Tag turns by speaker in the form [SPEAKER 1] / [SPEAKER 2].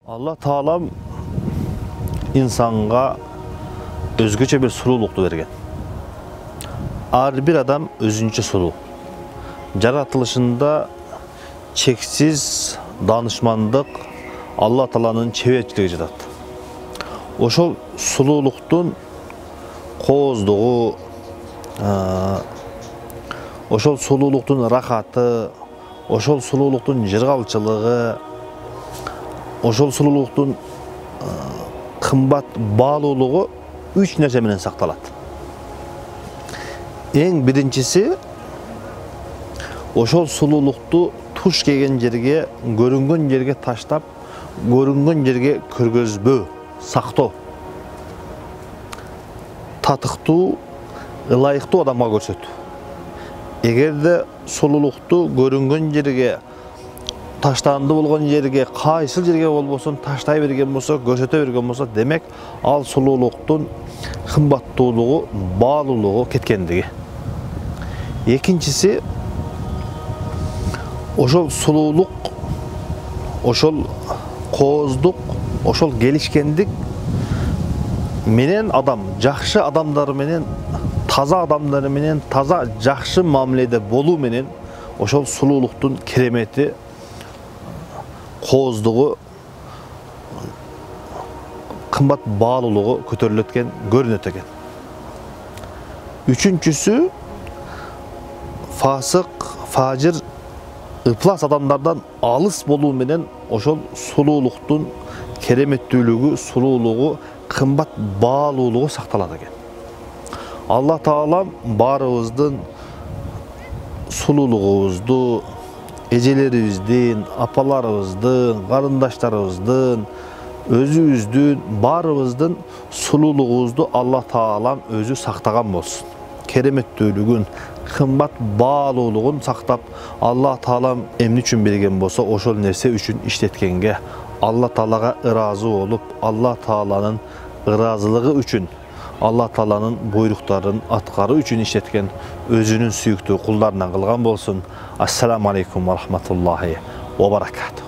[SPEAKER 1] Allah Taalam insanga özgöçe bir sululuktu bergen. Ar bir adam özünçe sulu. Jaratılışında çeksiz danışmandık Allah Taala'nın çevetçiligi jatat. Oşol sululuktun koozdugu, oşol sululuktun rahatı, oşol sululuktun jırgalçılığı, oşol sululuktun kımbat bağlılığı üç nerse menen saktalat. En birincisi oşol sululuktu tuş kegen jerge, görüngön jerge taştap, görüngön jerge körgözbö, saktoo. Tatıktуу, ılayıktуу adamga көрсөтүү. Эгерде sululuktu görüngön jerge, taştandı bolgon jerge, kayсыл жерге болбосун таштай берген болсо, көрсөтө берген болсо, демек ал sululuktun кымбаттуулугу, баалуулугу кеткендиги. Экинчиси, ошол сулуулук, ошол кооздук, ошол келишкендик менен адам, жакшы адамдар менен, таза адамдар менен, таза жакшы мамиледе болуу менен ошол сулуулуктун керемети, кооздугу, кымбат баалуулугу көтөрүлөт экен, көрүнөт экен. Үчүнчүсү, фасык, фажир, ыплас адамдардан алыс болуу менен ошол сулуулуктун кереметтүүлүгү, сулуулугу, кымбат баалуулугу сакталат экен. Алла Таалам баарыбыздын сулуулугубузду, эжелерибиздин, апаларыбыздын, карындаштарыбыздын, өзүбүздүн, баарыбыздын сулуулугубузду Алла Таалам өзү сактаган болсун. Кереметтүүлүгүн, кымбат баалуулугун сактап, Алла Таалам эмне үчүн берген болсо, ошол нерсе үчүн иштеткенге, Алла Таалага ыраазы болуп, Алла Тааланын ыраазылыгы үчүн, Алла Тааланын буйруктарын аткаруу үчүн иштеткен өзүнүн сүйүктүү кулдарынан кылган болсун. Ассаламу алейкум ва рахматуллахи ва баракатух.